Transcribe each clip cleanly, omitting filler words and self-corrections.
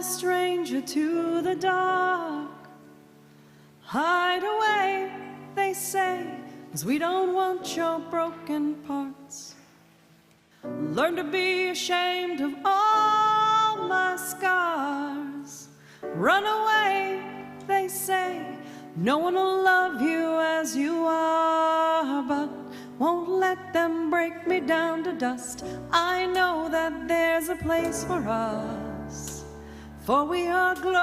stranger to the dark. Hide away, they say, 'cause we don't want your broken parts. Learn to be ashamed of all my scars. Run away, they say, no one will love you as you are, but won't let them break me down to dust. I know that there's a place for us, for we are glorious.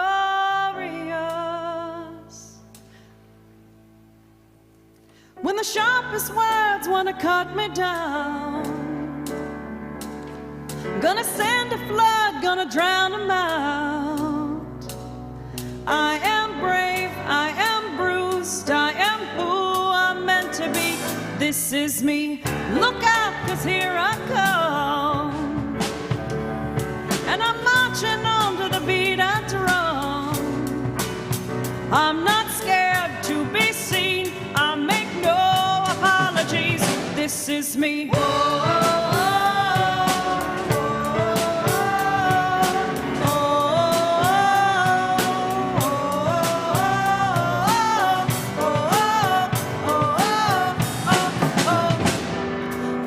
When the sharpest words want to cut me down, gonna send a flood, gonna drown them out. I am brave, I am bruised, I am who I'm meant to be. This is me, look out, 'cause here I come. And I'm marching on to the beat I drum. I'm not scared to be seen, I make no apologies. This is me.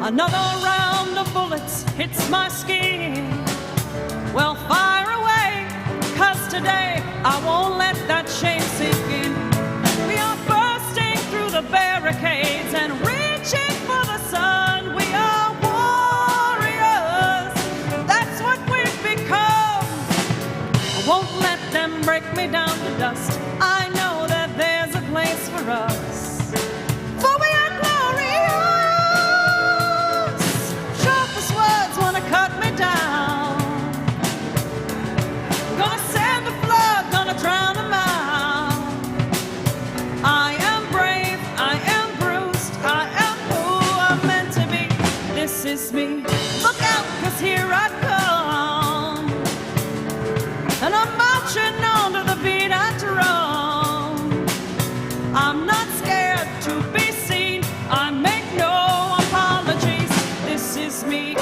Another round of bullets hits my skin. Well, fire away, 'cause today I won't let that shame sink in. We are bursting through the barricades and reaching for the sun. We are warriors, that's what we've become. I won't let them break me down to dust. I know that there's a place for us, for we are glorious. Sharpest words wanna cut me down. Gonna send a flood, gonna drown them out. I am brave, I am bruised, I am who I'm meant to be. This is me, look out, 'cause here I come. And I'm marching on to the beat I drum. I'm not scared to be seen, I make no apologies. This is me.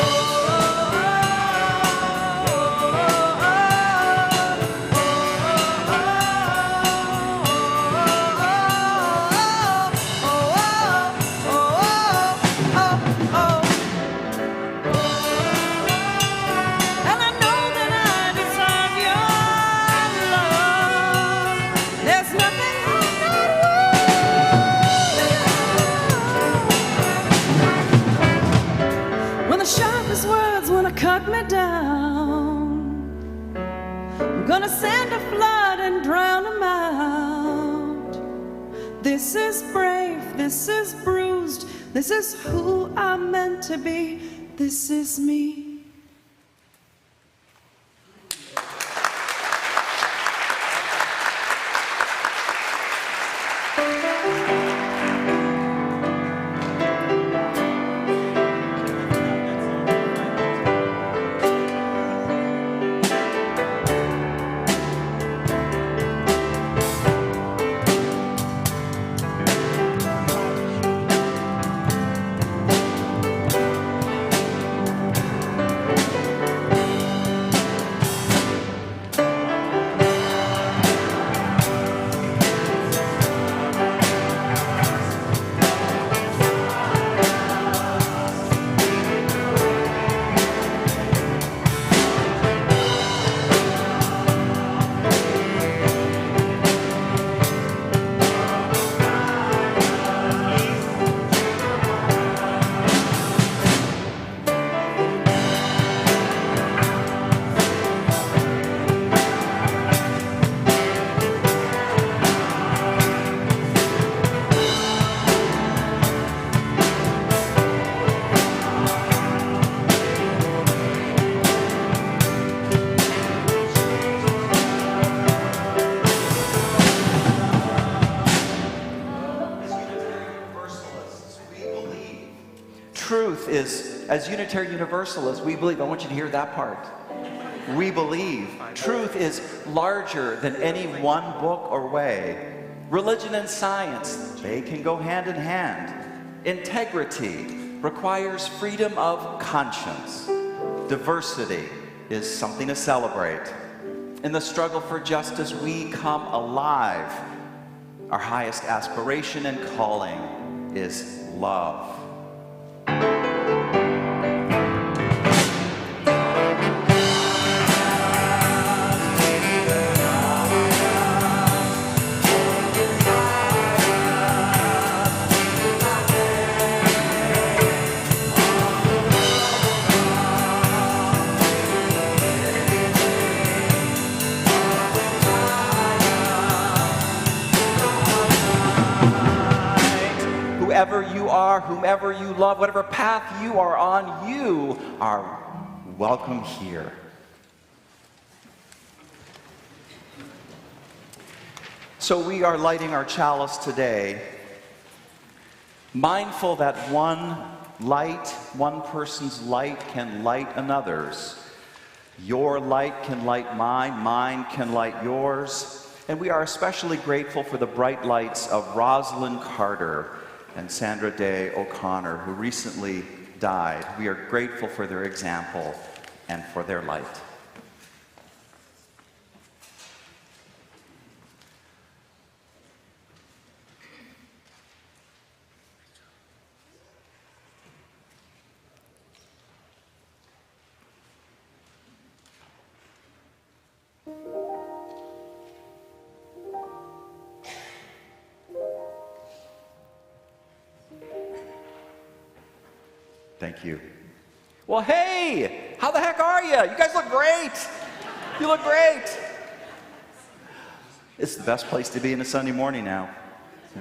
And I know that I deserve your love. There's nothing I'm not worth. When the sharpest words wanna cut me down, I'm gonna send a flood and drown them out. This is brave, this is bruised, this is who I'm meant to be. This is me. Truth is, as Unitarian Universalists, we believe, I want you to hear that part. We believe truth is larger than any one book or way. Religion and science, they can go hand in hand. Integrity requires freedom of conscience. Diversity is something to celebrate. In the struggle for justice, we come alive. Our highest aspiration and calling is love. Whoever you are, whomever you love, whatever path you are on, you are welcome here. So we are lighting our chalice today, mindful that one person's light can light another's. Your light can light mine, mine can light yours. And we are especially grateful for the bright lights of Rosalind Carter and Sandra Day O'Connor, who recently died. We are grateful for their example and for their light. Thank you. Well, hey, how the heck are you? You guys look great. You look great. It's the best place to be in a Sunday morning now.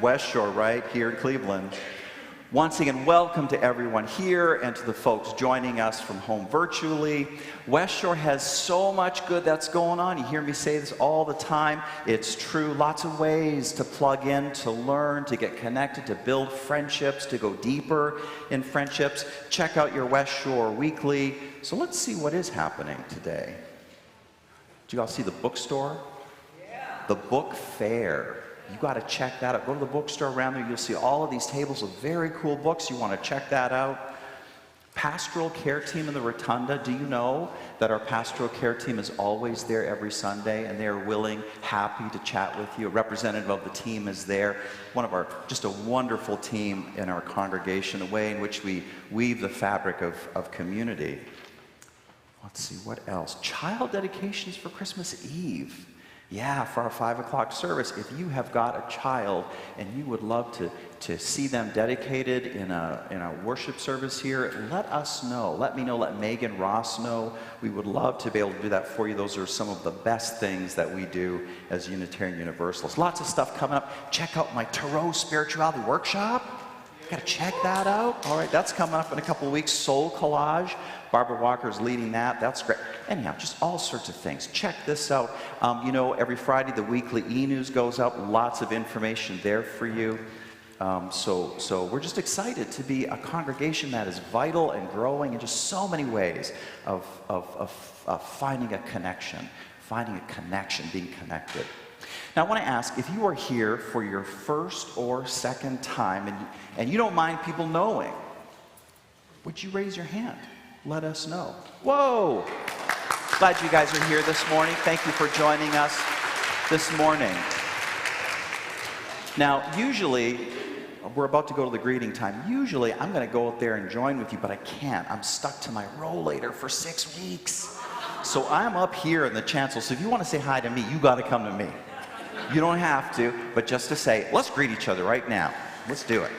West Shore, right here in Cleveland. Once again, welcome to everyone here and to the folks joining us from home virtually. West Shore has so much good that's going on. You hear me say this all the time. It's true. Lots of ways to plug in, to learn, to get connected, to build friendships, to go deeper in friendships. Check out your West Shore Weekly. So let's see what is happening today. Did you all see the bookstore? Yeah. The book fair. You got to check that out. Go to the bookstore around there. You'll see all of these tables of very cool books. You want to check that out. Pastoral care team in the Rotunda. Do you know that our pastoral care team is always there every Sunday, and they're willing, happy to chat with you. A representative of the team is there. Just a wonderful team in our congregation, a way in which we weave the fabric of community. Let's see, what else? Child dedications for Christmas Eve. Yeah, for our 5 o'clock service, if you have got a child and you would love to see them dedicated in a worship service here, let us know. Let me know. Let Megan Ross know. We would love to be able to do that for you. Those are some of the best things that we do as Unitarian Universalists. Lots of stuff coming up. Check out my Tarot Spirituality Workshop. Got to check that out. All right, that's coming up in a couple of weeks. Soul Collage. Barbara Walker's leading that. That's great. Anyhow, just all sorts of things. Check this out. Every Friday the weekly e-news goes up. Lots of information there for you. So we're just excited to be a congregation that is vital and growing in just so many ways of finding a connection, being connected. Now, I want to ask, if you are here for your first or second time and you don't mind people knowing, would you raise your hand? Let us know. Whoa! Glad you guys are here this morning. Thank you for joining us this morning. Now, usually, we're about to go to the greeting time. Usually, I'm going to go out there and join with you, but I can't. I'm stuck to my rollator for 6 weeks. So I'm up here in the chancel. So if you want to say hi to me, you got to come to me. You don't have to, but just to say, let's greet each other right now. Let's do it.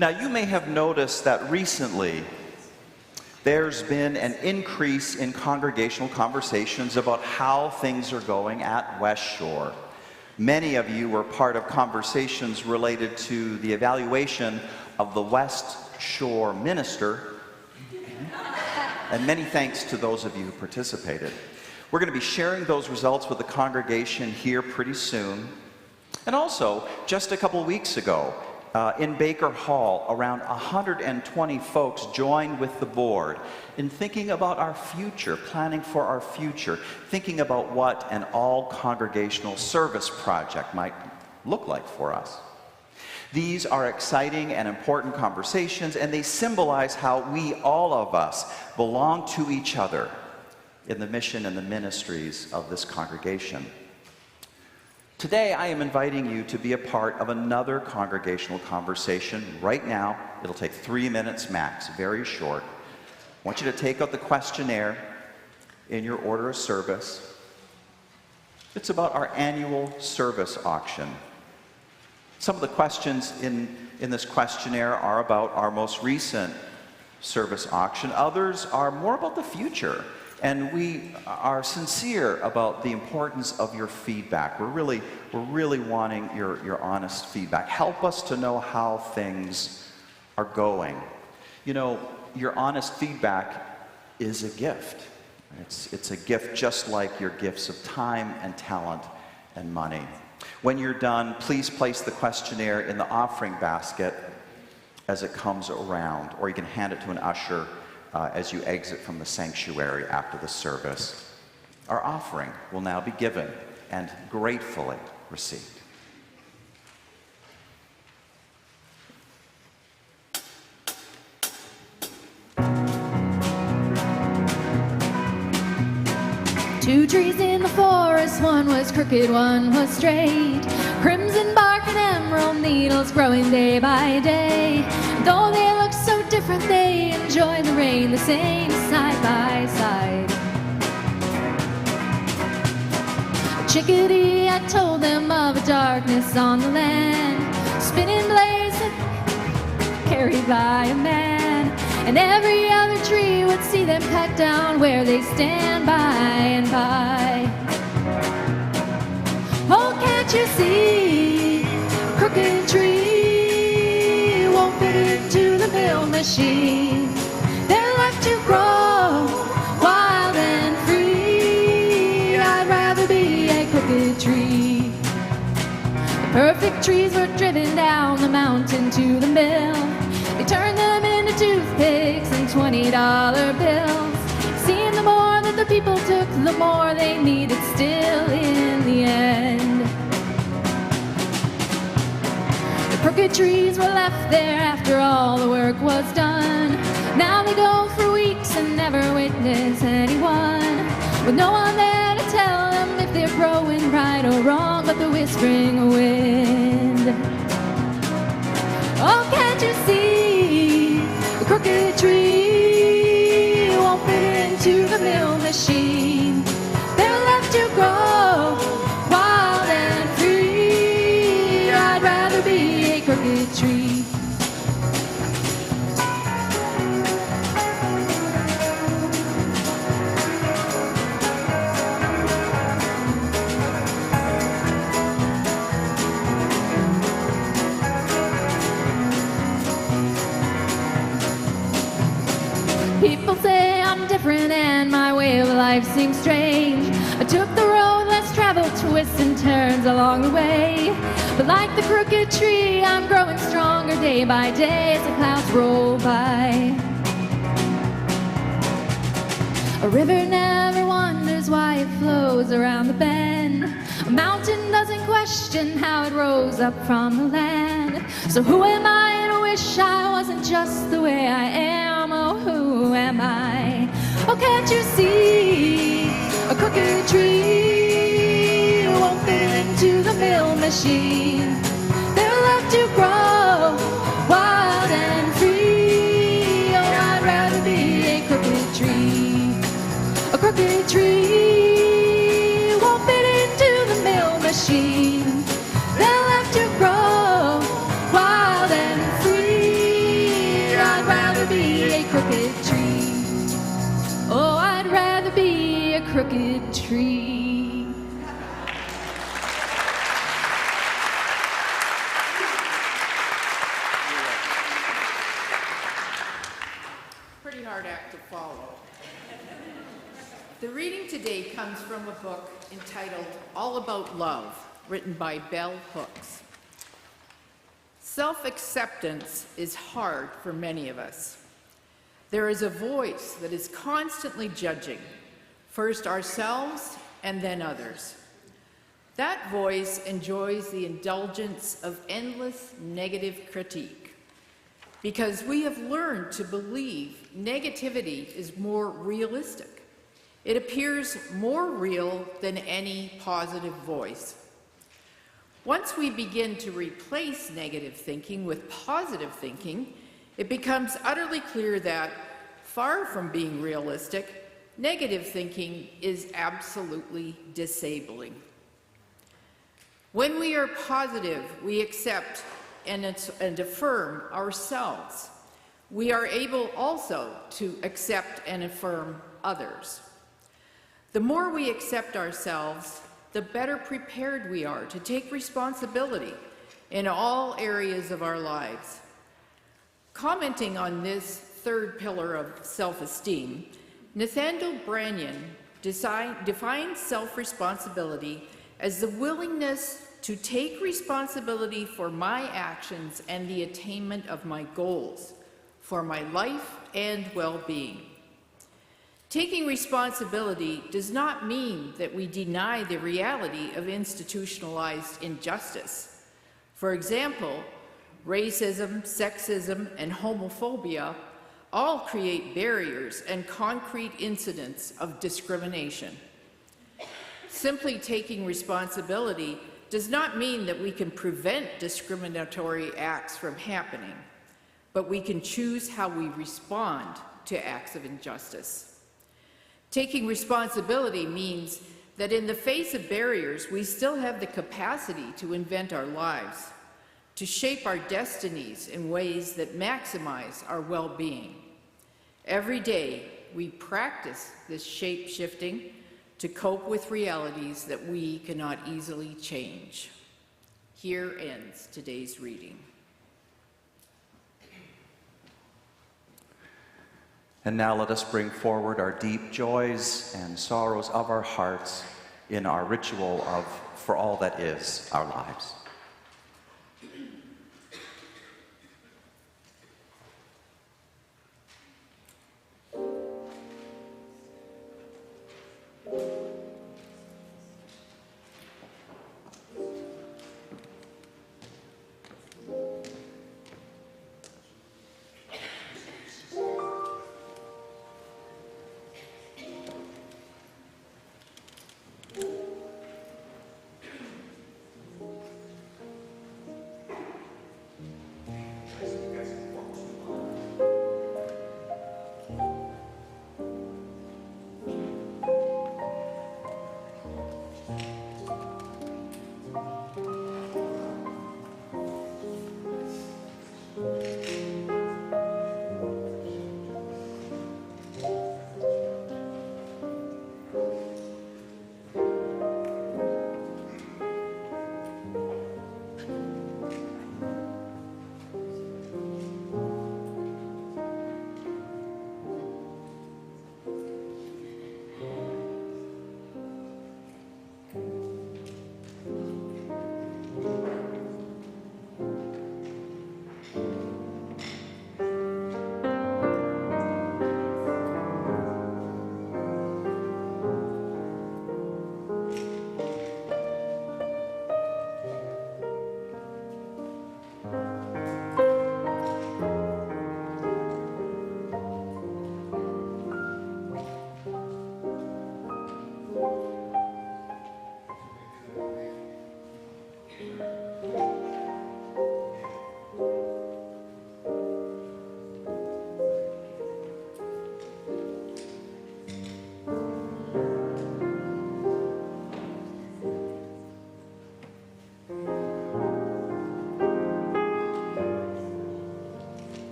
Now, you may have noticed that recently there's been an increase in congregational conversations about how things are going at West Shore. Many of you were part of conversations related to the evaluation of the West Shore minister, and many thanks to those of you who participated. We're going to be sharing those results with the congregation here pretty soon. And also, just a couple weeks ago, in Baker Hall, around 120 folks joined with the board in thinking about our future, planning for our future, thinking about what an all-congregational service project might look like for us. These are exciting and important conversations, and they symbolize how we, all of us, belong to each other in the mission and the ministries of this congregation. Today, I am inviting you to be a part of another congregational conversation right now. It'll take 3 minutes max, very short. I want you to take out the questionnaire in your order of service. It's about our annual service auction. Some of the questions in this questionnaire are about our most recent service auction. Others are more about the future. And we are sincere about the importance of your feedback. We're really wanting your honest feedback. Help us to know how things are going. You know, your honest feedback is a gift. It's a gift just like your gifts of time and talent and money. When you're done, please place the questionnaire in the offering basket as it comes around, or you can hand it to an usher as you exit from the sanctuary after the service. Our offering will now be given and gratefully received. Two trees in the forest, one was crooked, one was straight. Crimson bark and emerald needles growing day by day. Though they look so different, they enjoy the rain the same, side by side. A chickadee, I told them of a darkness on the land, spinning blades carried by a man. And every other tree would see them cut down where they stand by and by. Oh, can't you see? A crooked tree won't fit into the mill machine. They're left to grow wild and free. I'd rather be a crooked tree. The perfect trees were driven down the mountain to the mill. They turned them into toothpicks and $20 bills. Seeing the more that the people took, the more they needed still in the end. The crooked trees were left there after all the work was done. Now they go for weeks and never witness anyone, with no one there to tell them if they're growing right or wrong but the whispering wind. Oh, can't you see? The crooked tree won't fit into the mill machine. They're left to grow wild and free. I'd rather be a crooked tree. People say I'm different and my way of life seems strange. I took the road less traveled, twists and turns along the way. But like the crooked tree, I'm growing stronger day by day as the clouds roll by. A river never wonders why it flows around the bend. A mountain doesn't question how it rose up from the land. So who am I to wish I wasn't just the way I am? Oh, who am I? Oh, can't you see? A crooked tree won't fit into the mill machine. They're left to grow wild and free. Oh, I'd rather be a crooked tree. A crooked tree won't fit into the mill machine. They're left to grow wild and free. crooked tree. Pretty hard act to follow. The reading today comes from a book entitled All About Love, written by Bell Hooks. Self-acceptance is hard for many of us. There is a voice that is constantly judging, first ourselves and then others. That voice enjoys the indulgence of endless negative critique because we have learned to believe negativity is more realistic. It appears more real than any positive voice. Once we begin to replace negative thinking with positive thinking, it becomes utterly clear that, far from being realistic, negative thinking is absolutely disabling. When we are positive, we accept and affirm ourselves. We are able also to accept and affirm others. The more we accept ourselves, the better prepared we are to take responsibility in all areas of our lives. Commenting on this third pillar of self-esteem, Nathaniel Branyan defines self-responsibility as the willingness to take responsibility for my actions and the attainment of my goals, for my life and well-being. Taking responsibility does not mean that we deny the reality of institutionalized injustice. For example, racism, sexism, and homophobia all create barriers and concrete incidents of discrimination. Simply taking responsibility does not mean that we can prevent discriminatory acts from happening, but we can choose how we respond to acts of injustice. Taking responsibility means that in the face of barriers, we still have the capacity to invent our lives, to shape our destinies in ways that maximize our well-being. Every day, we practice this shape-shifting to cope with realities that we cannot easily change. Here ends today's reading. And now let us bring forward our deep joys and sorrows of our hearts in our ritual of For All That Is Our Lives.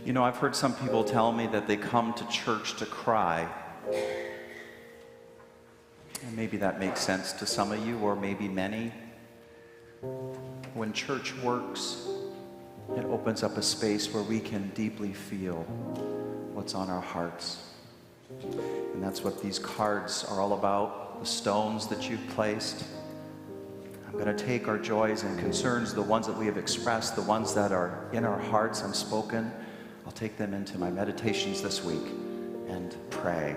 You know, I've heard some people tell me that they come to church to cry. And maybe that makes sense to some of you, or maybe many. When church works, it opens up a space where we can deeply feel what's on our hearts. And that's what these cards are all about, the stones that you've placed. I'm going to take our joys and concerns, the ones that we have expressed, the ones that are in our hearts unspoken. I'll take them into my meditations this week and pray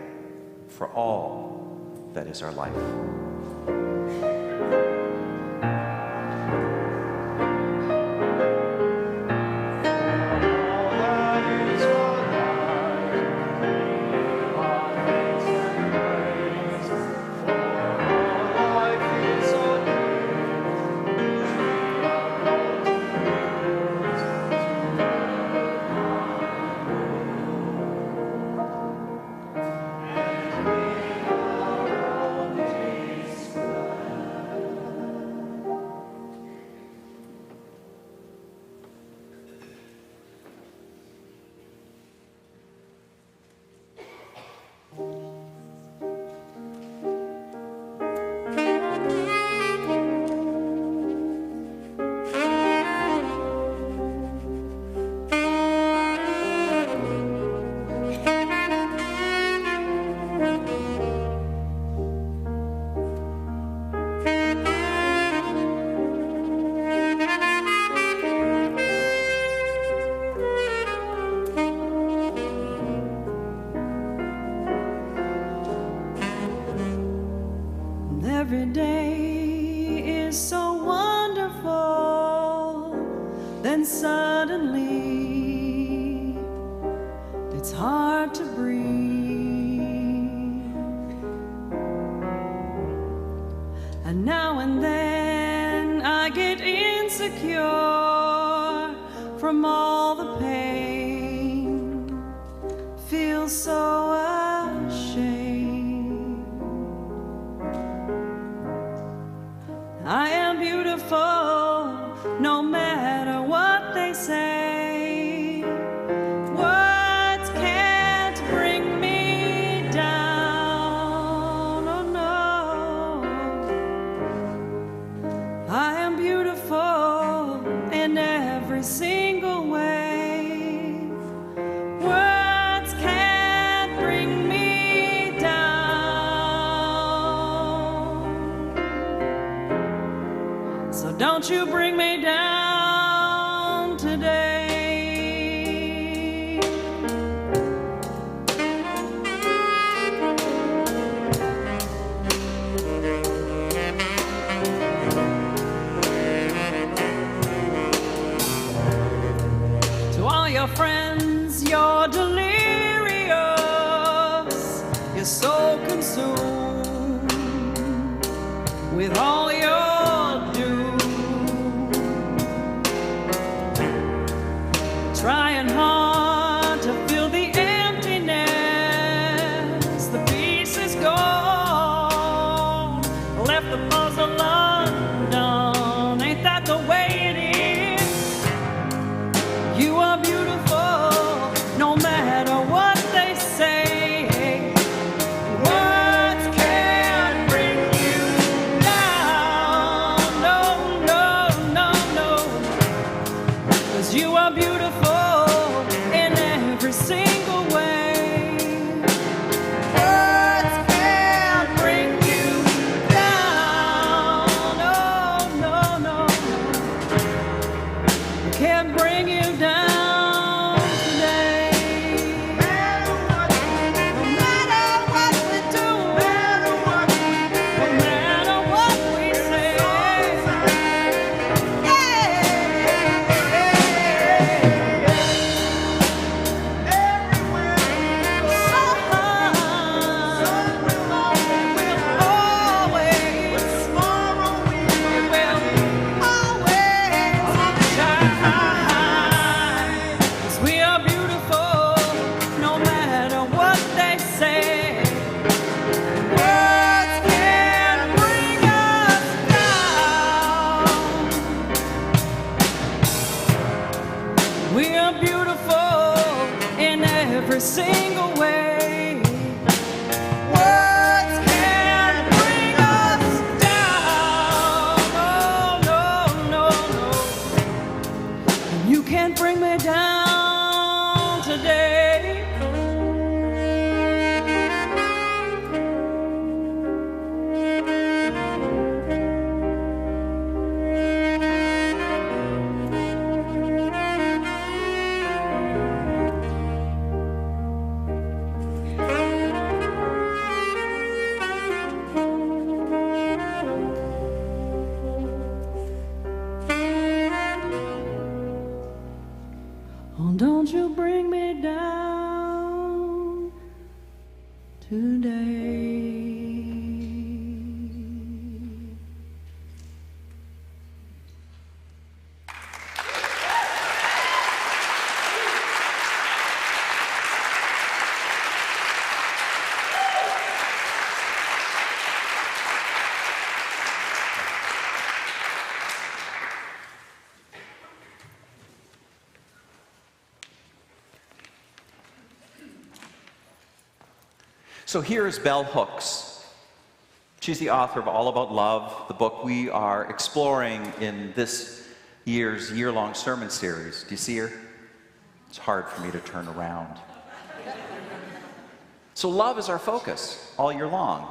for all that is our life. Every day is so wonderful, then suddenly it's hard to breathe. And now and then I get insecure from all the pain, feel so ashamed. I am beautiful, no matter what they say. Words can't bring me down, oh no. I am beautiful in every single way. Words can't bring me down. So don't you bring me down today. To all your friends, you're delirious. You're so consumed with all your doom, trying hard to fill the emptiness. The piece is gone, left the puzzle undone. Ain't that the way it is? You are beautiful, no matter what they say. Words can't bring you down. No, no, no, no. 'Cause you are beautiful in every single way. Words can't bring you down. No, no, no, no. Can't bring you down today. No matter what we do, no matter what we say. Always shine. every single way. Words can't bring us down. Oh, no, no, no. You can't bring me down today. Oh, don't you bring me down today. So here is Bell Hooks. She's the author of All About Love, the book we are exploring in this year's year-long sermon series. Do you see her? It's hard for me to turn around. So love is our focus all year long.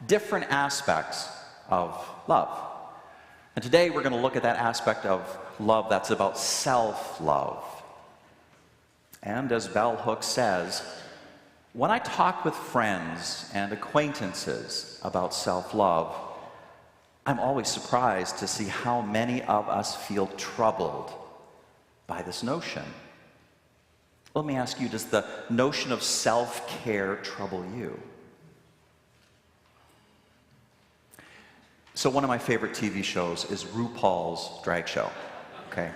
Different aspects of love. And today we're going to look at that aspect of love that's about self-love. And as Bell Hooks says, when I talk with friends and acquaintances about self-love, I'm always surprised to see how many of us feel troubled by this notion. Let me ask you, does the notion of self-care trouble you? So one of my favorite TV shows is RuPaul's Drag Show, okay?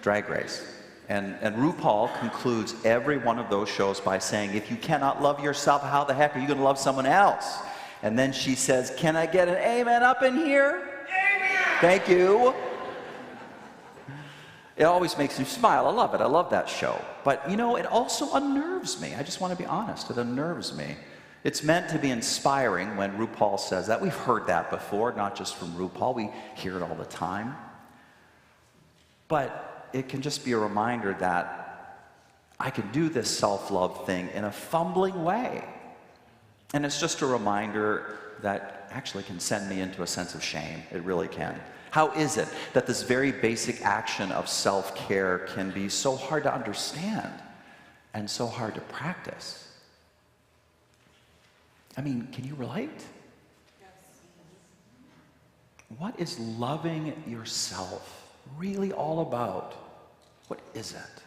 Drag Race. And RuPaul concludes every one of those shows by saying, if you cannot love yourself, how the heck are you going to love someone else? And then she says, can I get an amen up in here? Amen! Thank you. It always makes me smile. I love it. I love that show. But, you know, it also unnerves me. I just want to be honest. It unnerves me. It's meant to be inspiring when RuPaul says that. We've heard that before, not just from RuPaul. We hear it all the time. But it can just be a reminder that I can do this self-love thing in a fumbling way. And it's just a reminder that actually can send me into a sense of shame. It really can. How is it that this very basic action of self-care can be so hard to understand and so hard to practice? I mean, can you relate? Yes. What is loving yourself really all about? What is it?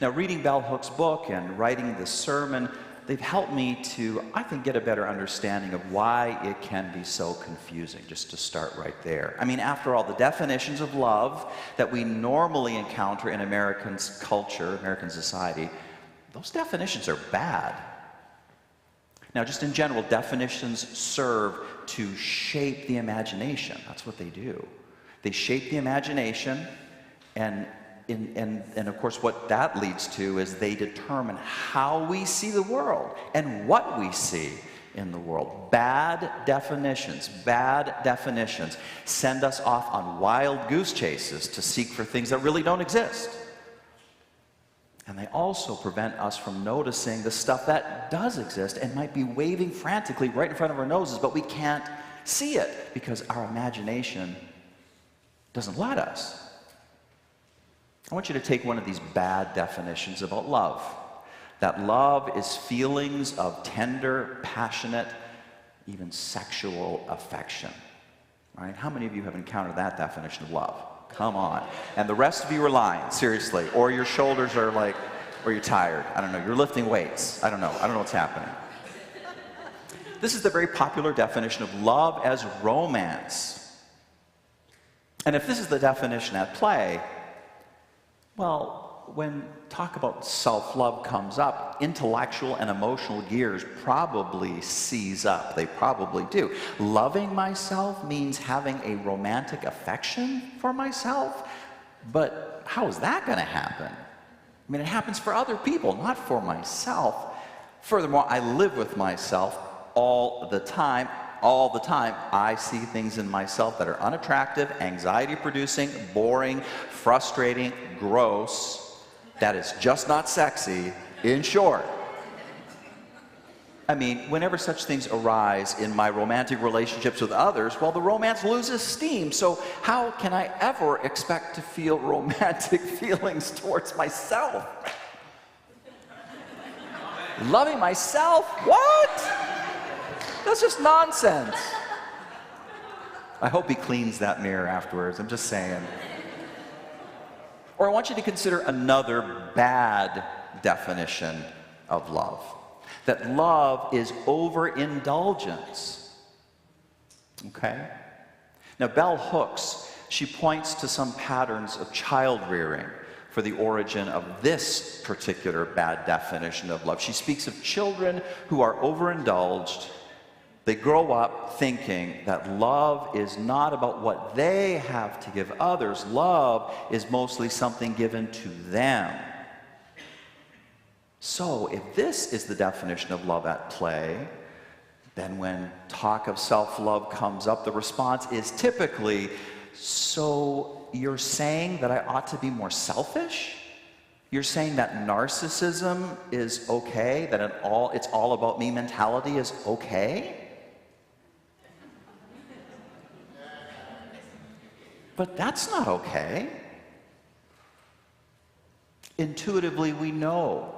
Now, reading Bell Hooks' book and writing this sermon, they've helped me to, I think, get a better understanding of why it can be so confusing, just to start right there. I mean, after all, the definitions of love that we normally encounter in American culture, American society, those definitions are bad. Now, just in general, definitions serve to shape the imagination. That's what they do. They shape the imagination, and of course what that leads to is they determine how we see the world and what we see in the world. Bad definitions send us off on wild goose chases to seek for things that really don't exist. And they also prevent us from noticing the stuff that does exist and might be waving frantically right in front of our noses, but we can't see it because our imagination doesn't let us. I want you to take one of these bad definitions about love. That love is feelings of tender, passionate, even sexual affection. Right? How many of you have encountered that definition of love? Come on. And the rest of you are lying, seriously. Or your shoulders are like, or you're tired. I don't know. You're lifting weights. I don't know what's happening. This is the very popular definition of love as romance. And if this is the definition at play, well, when talk about self-love comes up, intellectual and emotional gears probably seize up. They probably do. Loving myself means having a romantic affection for myself, but how is that going to happen? I mean, it happens for other people, not for myself. Furthermore, I live with myself all the time. All the time, I see things in myself that are unattractive, anxiety-producing, boring, frustrating, gross. That is just not sexy, in short. I mean, whenever such things arise in my romantic relationships with others, well, the romance loses steam. So how can I ever expect to feel romantic feelings towards myself? Loving myself? What? That's just nonsense. I hope he cleans that mirror afterwards. I'm just saying. Or I want you to consider another bad definition of love. That love is overindulgence. Okay? Now, Bell Hooks, she points to some patterns of child rearing for the origin of this particular bad definition of love. She speaks of children who are overindulged. They grow up thinking that love is not about what they have to give others. Love is mostly something given to them. So, if this is the definition of love at play, then when talk of self-love comes up, the response is typically, so you're saying that I ought to be more selfish? You're saying that narcissism is okay, that it's all about me mentality is okay? But that's not okay. Intuitively, we know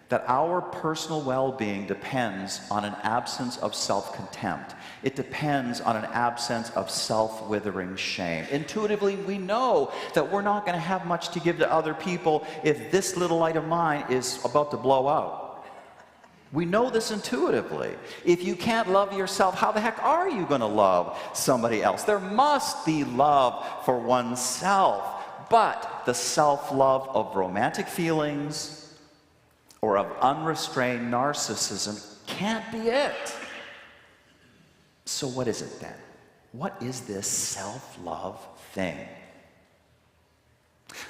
that our personal well-being depends on an absence of self-contempt. It depends on an absence of self-withering shame. Intuitively, we know that we're not going to have much to give to other people if this little light of mine is about to blow out. We know this intuitively. If you can't love yourself, how the heck are you going to love somebody else? There must be love for oneself, but the self-love of romantic feelings or of unrestrained narcissism can't be it. So what is it then? What is this self-love thing?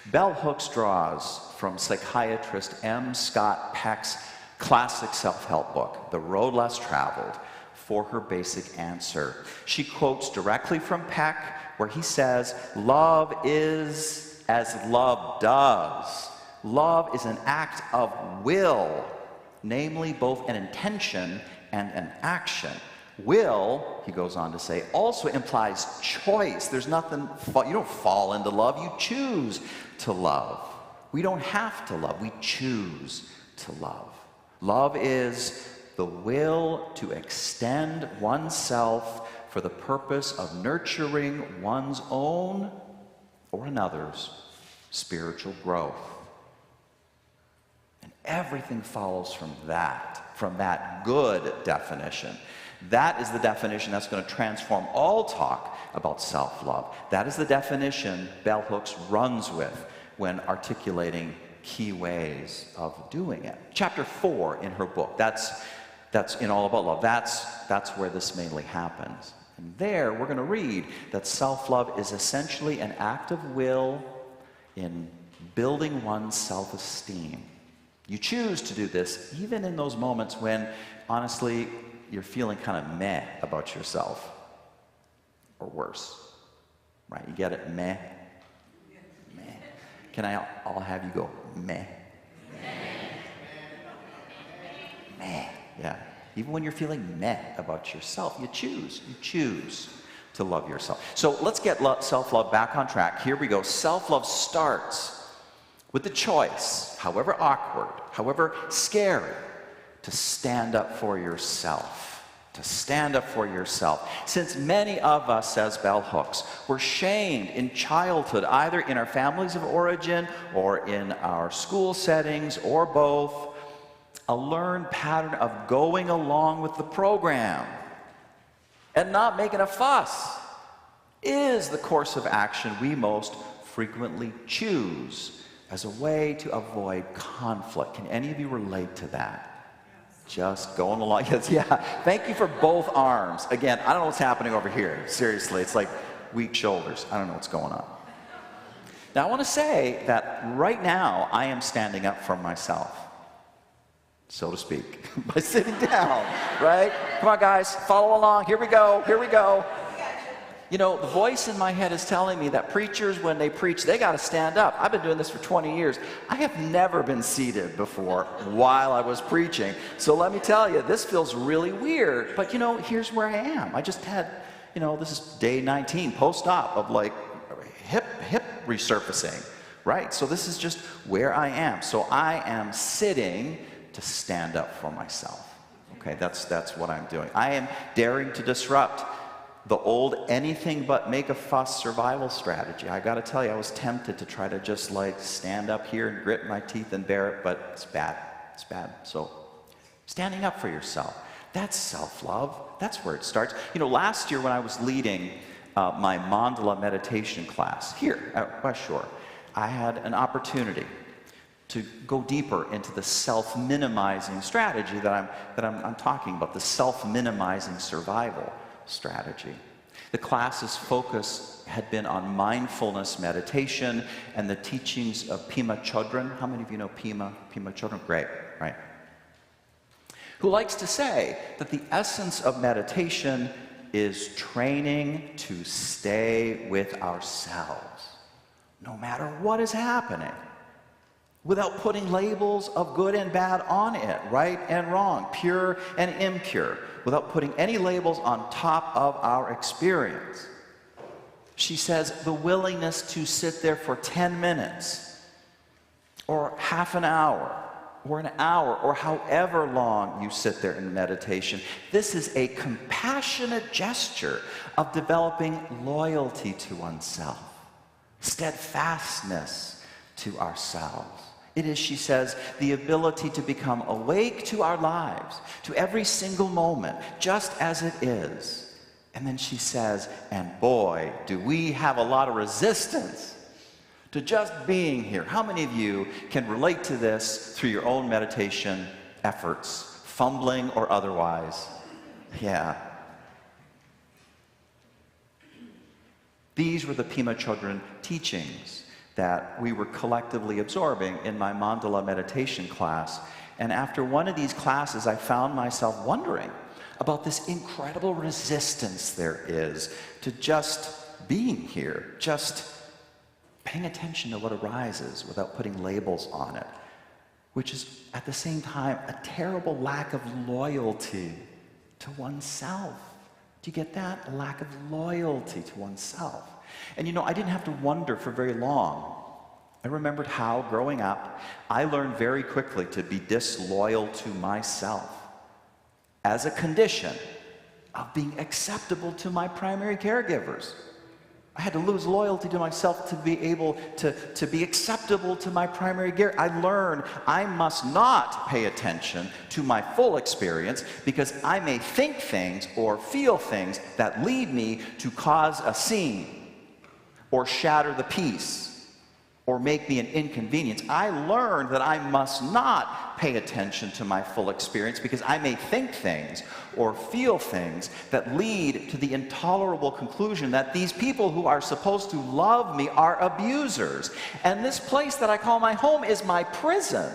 Bell Hooks draws from psychiatrist M. Scott Peck's classic self-help book, The Road Less Traveled, for her basic answer. She quotes directly from Peck, where he says, "Love is as love does. Love is an act of will, namely both an intention and an action. Will," he goes on to say, "also implies choice. There's nothing, you don't fall into love, you choose to love. We don't have to love, we choose to love. Love is the will to extend oneself for the purpose of nurturing one's own or another's spiritual growth." And everything follows from that good definition. That is the definition that's going to transform all talk about self-love. That is the definition Bell Hooks runs with when articulating key ways of doing it. Chapter 4 in her book, that's in All About Love. That's where this mainly happens. And there we're going to read that self-love is essentially an act of will in building one's self-esteem. You choose to do this even in those moments when, honestly, you're feeling kind of meh about yourself. Or worse. Right? You get it? Meh. Meh. Can I'll have you go meh? Meh. Yeah. Even when you're feeling meh about yourself, you choose to love yourself. So let's get self-love back on track. Here we go. Self-love starts with the choice, however awkward, however scary, to stand up for yourself. To stand up for yourself. Since many of us, says Bell Hooks, were shamed in childhood, either in our families of origin or in our school settings or both, a learned pattern of going along with the program and not making a fuss is the course of action we most frequently choose as a way to avoid conflict. Can any of you relate to that? Just going along. Yes, yeah. Thank you for both arms. Again, I don't know what's happening over here. Seriously, it's like weak shoulders. I don't know what's going on. Now, I want to say that right now, I am standing up for myself, so to speak, by sitting down, right? Come on, guys, follow along. Here we go, here we go. You know, the voice in my head is telling me that preachers, when they preach, they got to stand up. I've been doing this for 20 years. I have never been seated before while I was preaching. So let me tell you, this feels really weird. But, you know, here's where I am. I just had, you know, this is day 19, post-op of like hip resurfacing, right? So this is just where I am. So I am sitting to stand up for myself. Okay, that's what I'm doing. I am daring to disrupt the old anything but make a fuss survival strategy. I gotta tell you, I was tempted to try to just like stand up here and grit my teeth and bear it, but it's bad. It's bad. So standing up for yourself, that's self-love. That's where it starts. You know, last year when I was leading my mandala meditation class here at West Shore, I had an opportunity to go deeper into the self-minimizing strategy that I'm talking about, the self-minimizing survival strategy. The class's focus had been on mindfulness meditation and the teachings of Pema Chodron. How many of you know Pema Chodron? Great, right? Who likes to say that the essence of meditation is training to stay with ourselves, no matter what is happening, without putting labels of good and bad on it, right and wrong, pure and impure, without putting any labels on top of our experience. She says the willingness to sit there for 10 minutes or half an hour or an hour or however long you sit there in meditation. This is a compassionate gesture of developing loyalty to oneself, steadfastness to ourselves. It is, she says, the ability to become awake to our lives, to every single moment, just as it is. And then she says, and boy, do we have a lot of resistance to just being here. How many of you can relate to this through your own meditation efforts, fumbling or otherwise? Yeah. These were the Pema Chodron teachings that we were collectively absorbing in my mandala meditation class. And after one of these classes, I found myself wondering about this incredible resistance there is to just being here, just paying attention to what arises without putting labels on it, which is at the same time a terrible lack of loyalty to oneself. Do you get that? A lack of loyalty to oneself. And you know, I didn't have to wonder for very long. I remembered how, growing up, I learned very quickly to be disloyal to myself as a condition of being acceptable to my primary caregivers. I had to lose loyalty to myself to be able to be acceptable to my primary care. I learned I must not pay attention to my full experience because I may think things or feel things that lead me to cause a scene or shatter the peace or make me an inconvenience. I learned that I must not pay attention to my full experience because I may think things or feel things that lead to the intolerable conclusion that these people who are supposed to love me are abusers. And this place that I call my home is my prison.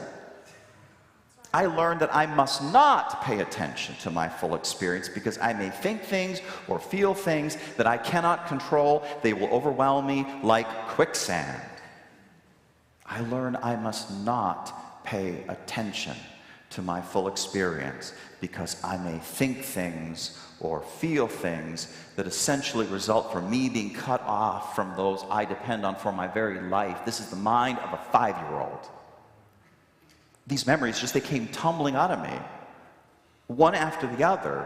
I learned that I must not pay attention to my full experience because I may think things or feel things that I cannot control. They will overwhelm me like quicksand. I learned I must not pay attention to my full experience because I may think things or feel things that essentially result from me being cut off from those I depend on for my very life. This is the mind of a 5-year-old. These memories they came tumbling out of me, one after the other.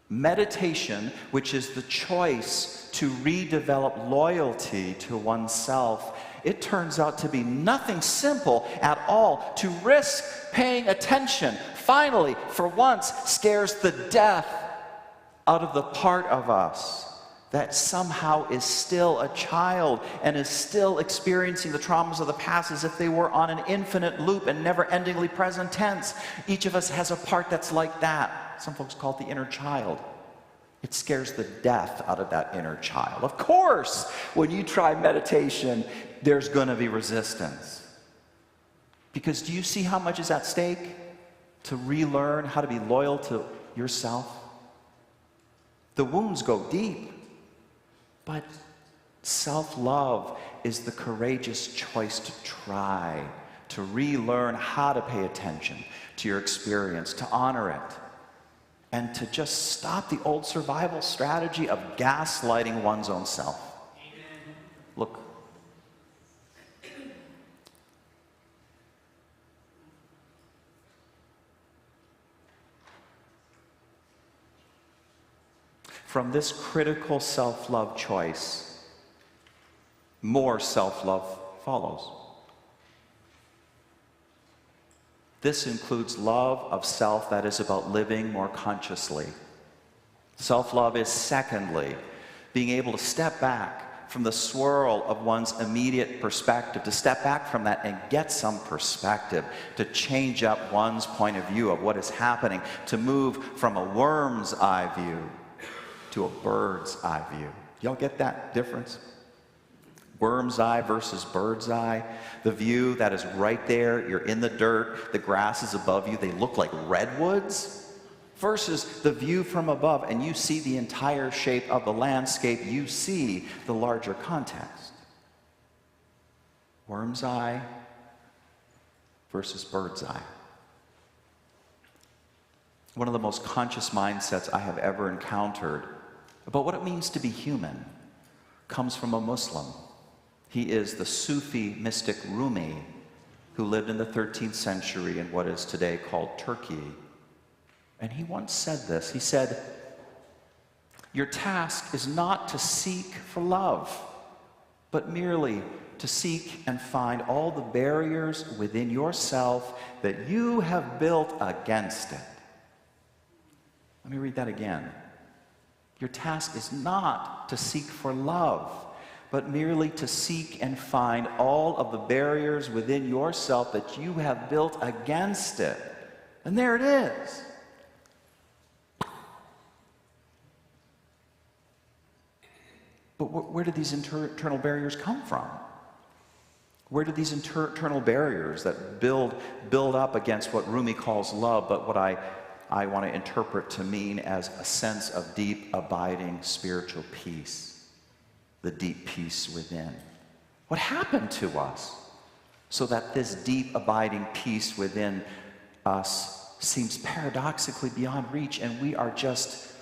Meditation, which is the choice to redevelop loyalty to oneself, it turns out to be nothing simple at all. To risk paying attention, finally, for once, scares the death out of the part of us that somehow is still a child and is still experiencing the traumas of the past as if they were on an infinite loop and never-endingly present tense. Each of us has a part that's like that. Some folks call it the inner child. It scares the death out of that inner child. Of course, when you try meditation, there's going to be resistance. Because do you see how much is at stake to relearn how to be loyal to yourself? The wounds go deep, but self-love is the courageous choice to try to relearn how to pay attention to your experience, to honor it, and to just stop the old survival strategy of gaslighting one's own self. Amen. Look. From this critical self-love choice, more self-love follows. This includes love of self that is about living more consciously. Self-love is, secondly, being able to step back from the swirl of one's immediate perspective, to step back from that and get some perspective, to change up one's point of view of what is happening, to move from a worm's eye view to a bird's eye view. Y'all get that difference? Worm's eye versus bird's eye. The view that is right there, you're in the dirt, the grass is above you, they look like redwoods, versus the view from above and you see the entire shape of the landscape, you see the larger context. Worm's eye versus bird's eye. One of the most conscious mindsets I have ever encountered about what it means to be human comes from a Muslim. He is the Sufi mystic Rumi, who lived in the 13th century in what is today called Turkey. And he once said this. He said, "Your task is not to seek for love, but merely to seek and find all the barriers within yourself that you have built against it." Let me read that again. Your task is not to seek for love, but merely to seek and find all of the barriers within yourself that you have built against it. And there it is. But where do these internal barriers come from? Where do these internal barriers that build up against what Rumi calls love, but what I want to interpret to mean as a sense of deep, abiding spiritual peace? The deep peace within. What happened to us so that this deep, abiding peace within us seems paradoxically beyond reach, and we are just,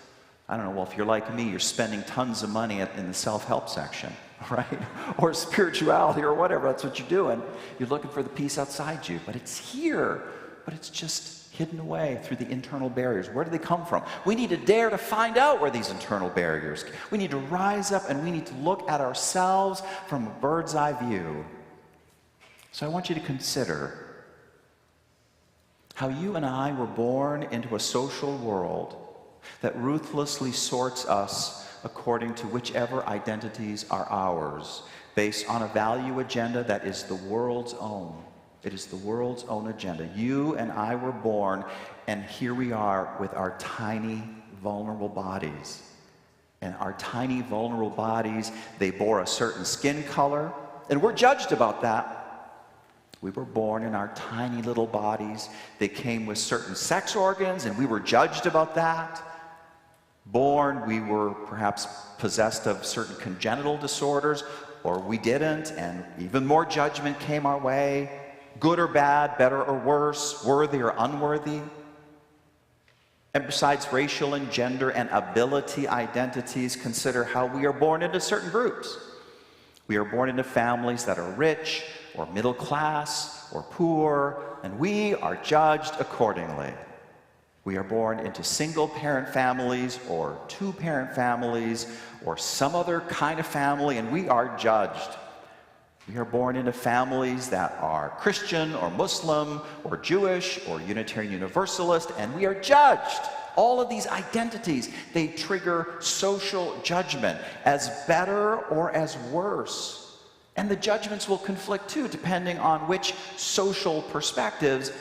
I don't know, well, if you're like me, you're spending tons of money in the self-help section, right? Or spirituality or whatever, that's what you're doing. You're looking for the peace outside you, but it's here, but it's just hidden away through the internal barriers. Where do they come from? We need to dare to find out where these internal barriers. We need to rise up and we need to look at ourselves from a bird's eye view. So I want you to consider how you and I were born into a social world that ruthlessly sorts us according to whichever identities are ours, based on a value agenda that is the world's own. It is the world's own agenda. You and I were born, and here we are with our tiny, vulnerable bodies. And our tiny, vulnerable bodies, they bore a certain skin color, and we're judged about that. We were born in our tiny little bodies. They came with certain sex organs, and we were judged about that. Born, we were perhaps possessed of certain congenital disorders, or we didn't, and even more judgment came our way. Good or bad, better or worse, worthy or unworthy. And besides racial and gender and ability identities, consider how we are born into certain groups. We are born into families that are rich or middle class or poor, and we are judged accordingly. We are born into single-parent families or two-parent families or some other kind of family, and we are judged. We are born into families that are Christian or Muslim or Jewish or Unitarian Universalist, and we are judged. All of these identities, they trigger social judgment as better or as worse. And the judgments will conflict too, depending on which social perspectives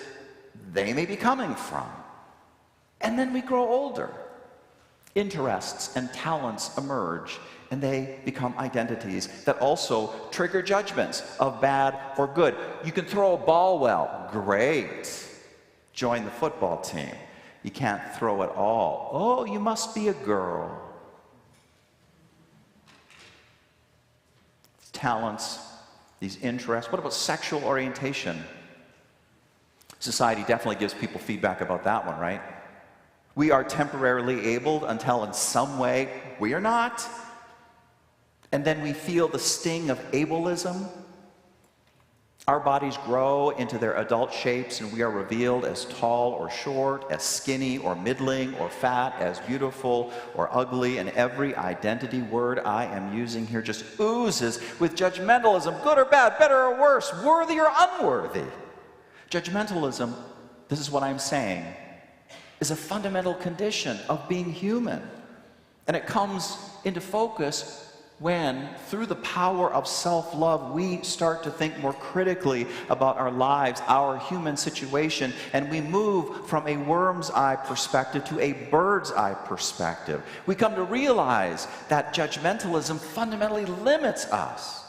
they may be coming from. And then we grow older. Interests and talents emerge, and they become identities that also trigger judgments of bad or good. You can throw a ball well. Great. Join the football team. You can't throw at all. Oh, you must be a girl. Talents, these interests. What about sexual orientation? Society definitely gives people feedback about that one, right? We are temporarily abled until in some way we are not. And then we feel the sting of ableism. Our bodies grow into their adult shapes, and we are revealed as tall or short, as skinny or middling or fat, as beautiful or ugly, and every identity word I am using here just oozes with judgmentalism, good or bad, better or worse, worthy or unworthy. Judgmentalism, this is what I'm saying, is a fundamental condition of being human. And it comes into focus when, through the power of self-love, we start to think more critically about our lives, our human situation, and we move from a worm's eye perspective to a bird's eye perspective. We come to realize that judgmentalism fundamentally limits us.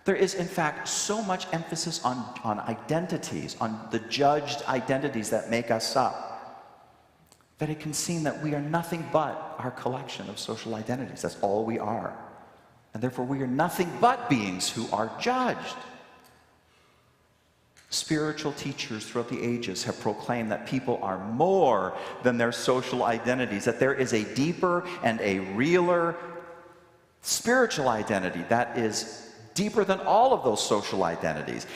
There is, in fact, so much emphasis on identities, on the judged identities that make us up, that it can seem that we are nothing but our collection of social identities. That's all we are. And therefore, we are nothing but beings who are judged. Spiritual teachers throughout the ages have proclaimed that people are more than their social identities, that there is a deeper and a realer spiritual identity that is deeper than all of those social identities.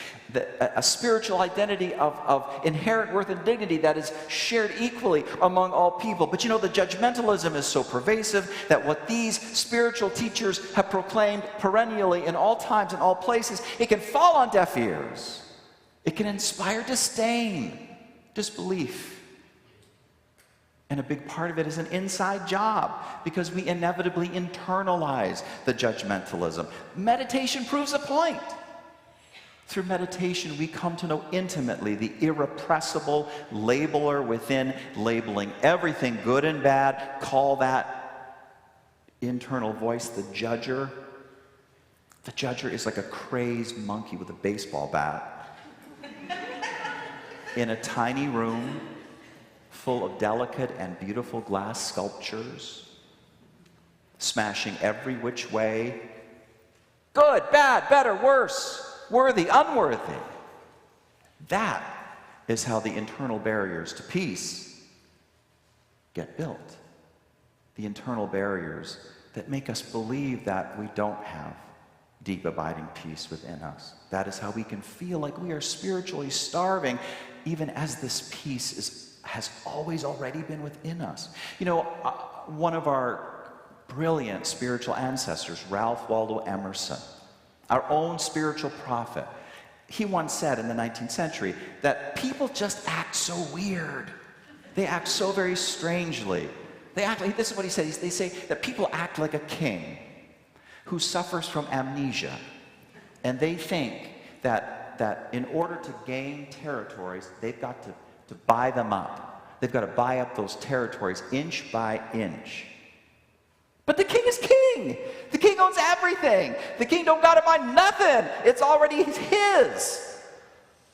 A spiritual identity of inherent worth and dignity that is shared equally among all people. But you know, the judgmentalism is so pervasive that what these spiritual teachers have proclaimed perennially in all times and all places, it can fall on deaf ears. It can inspire disdain, disbelief. And a big part of it is an inside job, because we inevitably internalize the judgmentalism. Meditation proves a point. Through meditation, we come to know intimately the irrepressible labeler within, labeling everything good and bad. Call that internal voice the judger. The judger is like a crazed monkey with a baseball bat in a tiny room full of delicate and beautiful glass sculptures, smashing every which way. Good, bad, better, worse, worthy, unworthy. That is how the internal barriers to peace get built. The internal barriers that make us believe that we don't have deep abiding peace within us. That is how we can feel like we are spiritually starving, even as this peace has always already been within us. You know, one of our brilliant spiritual ancestors, Ralph Waldo Emerson, our own spiritual prophet, he once said in the 19th century that people just act so weird. They act so very strangely. They act like, this is what he said, they say that people act like a king who suffers from amnesia. And they think that in order to gain territories, they've got to buy them up. They've got to buy up those territories inch by inch. But the king is king. The king owns everything. The king don't got to buy nothing. It's already his.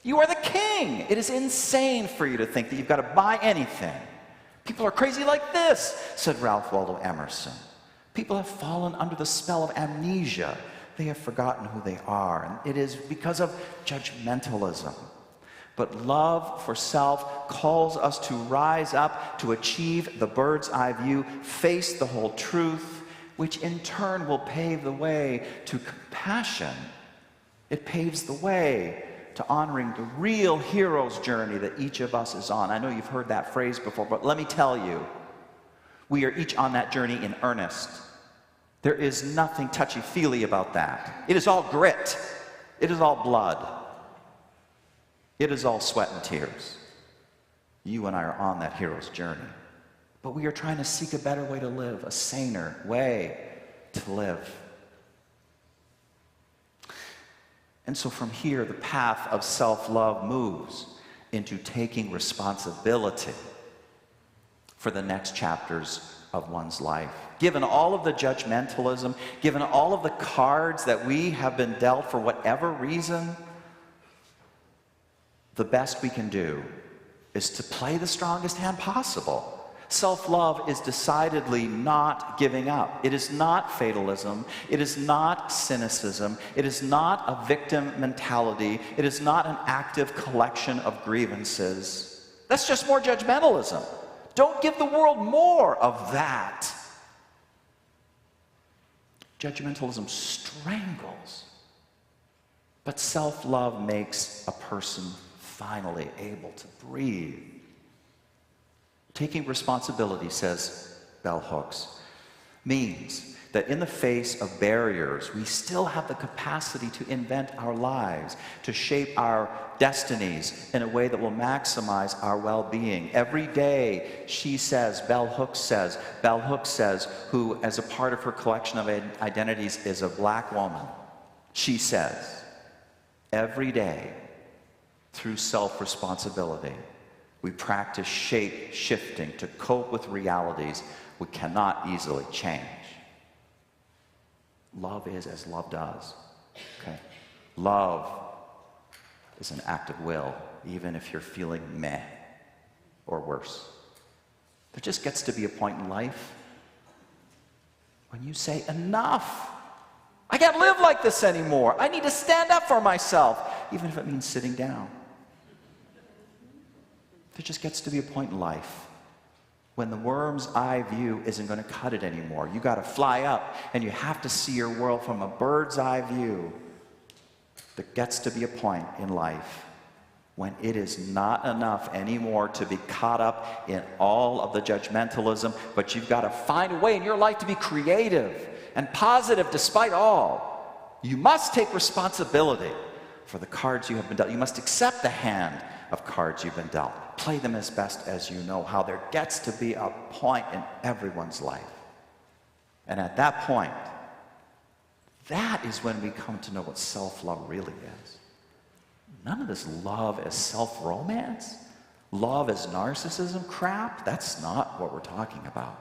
You are the king. It is insane for you to think that you've got to buy anything. People are crazy like this, said Ralph Waldo Emerson. People have fallen under the spell of amnesia. They have forgotten who they are. And it is because of judgmentalism. But love for self calls us to rise up, to achieve the bird's eye view, face the whole truth, which in turn will pave the way to compassion. It paves the way to honoring the real hero's journey that each of us is on. I know you've heard that phrase before, but let me tell you, we are each on that journey in earnest. There is nothing touchy-feely about that. It is all grit. It is all blood. It is all sweat and tears. You and I are on that hero's journey. But we are trying to seek a better way to live, a saner way to live. And so from here, the path of self-love moves into taking responsibility for the next chapters of one's life. Given all of the judgmentalism, given all of the cards that we have been dealt for whatever reason, the best we can do is to play the strongest hand possible. Self-love is decidedly not giving up. It is not fatalism. It is not cynicism. It is not a victim mentality. It is not an active collection of grievances. That's just more judgmentalism. Don't give the world more of that. Judgmentalism strangles, but self-love makes a person finally able to breathe. Taking responsibility, says Bell Hooks, means that in the face of barriers, we still have the capacity to invent our lives, to shape our destinies in a way that will maximize our well-being. Every day, she says, Bell Hooks says, who as a part of her collection of identities is a black woman, she says, every day, through self-responsibility, we practice shape-shifting to cope with realities we cannot easily change. Love is as love does. Okay? Love is an act of will, even if you're feeling meh or worse. There just gets to be a point in life when you say, enough. I can't live like this anymore. I need to stand up for myself, even if it means sitting down. There just gets to be a point in life when the worm's eye view isn't going to cut it anymore. You got to fly up, and you have to see your world from a bird's eye view. There gets to be a point in life when it is not enough anymore to be caught up in all of the judgmentalism, but you've got to find a way in your life to be creative and positive despite all. You must take responsibility for the cards you have been dealt. You must accept the hand of cards you've been dealt. Play them as best as you know how. There gets to be a point in everyone's life. And at that point, that is when we come to know what self-love really is. None of this love as self-romance, love as narcissism crap, that's not what we're talking about.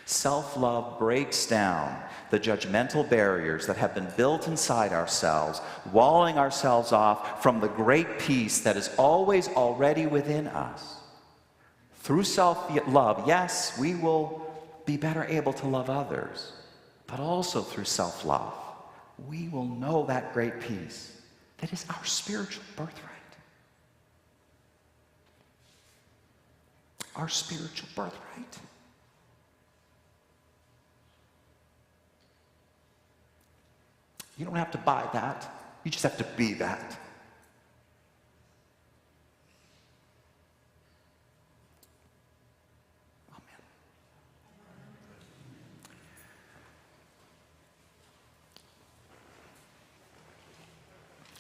Self-love breaks down the judgmental barriers that have been built inside ourselves, walling ourselves off from the great peace that is always already within us. Through self-love, yes, we will be better able to love others, but also through self-love, we will know that great peace that is our spiritual birthright. Our spiritual birthright. You don't have to buy that. You just have to be that. Amen.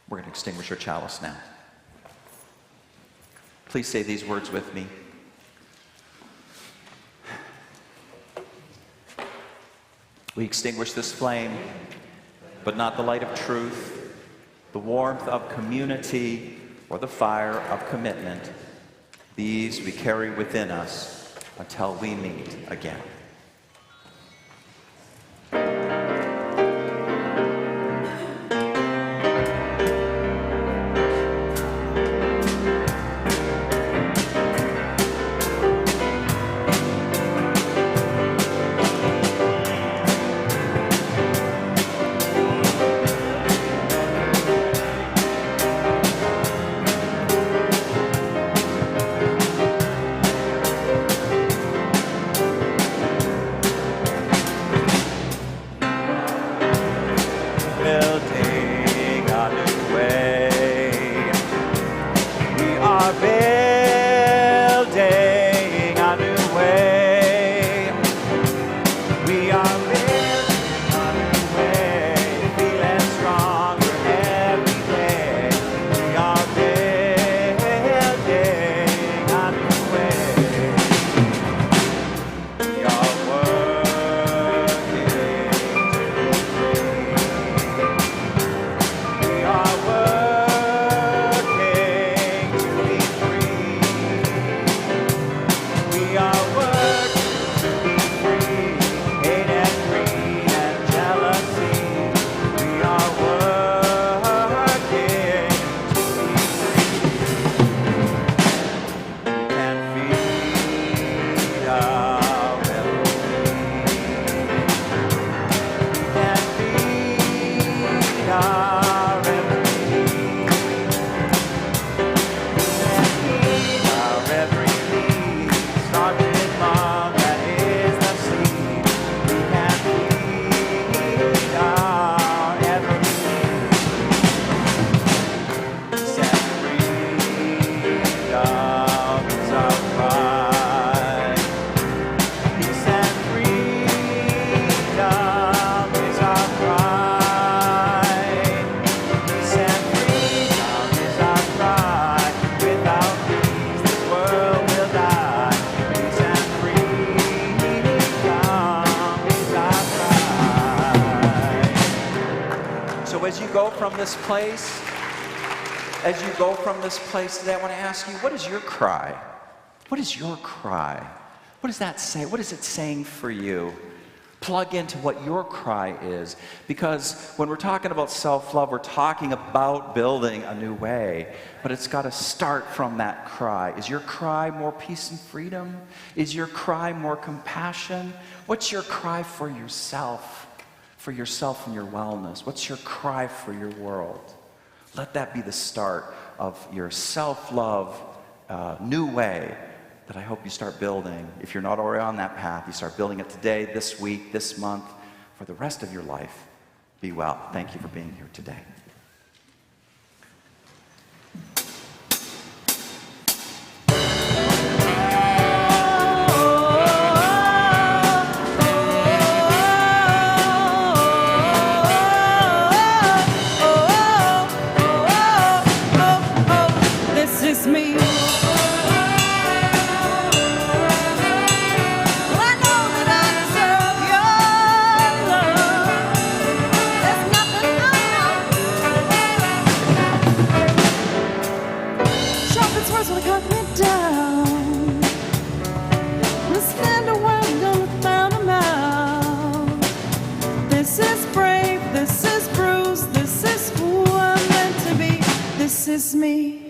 We're going to extinguish our chalice now. Please say these words with me. We extinguish this flame, but not the light of truth, the warmth of community, or the fire of commitment. These we carry within us until we meet again. So as you go from this place, today, I want to ask you, what is your cry? What is your cry? What does that say? What is it saying for you? Plug into what your cry is. Because when we're talking about self-love, we're talking about building a new way. But it's got to start from that cry. Is your cry more peace and freedom? Is your cry more compassion? What's your cry for yourself? For yourself and your wellness? What's your cry for your world? Let that be the start of your self-love new way that I hope you start building. If you're not already on that path, you start building it today, this week, this month, for the rest of your life. Be well. Thank you for being here today. This is me. This is me.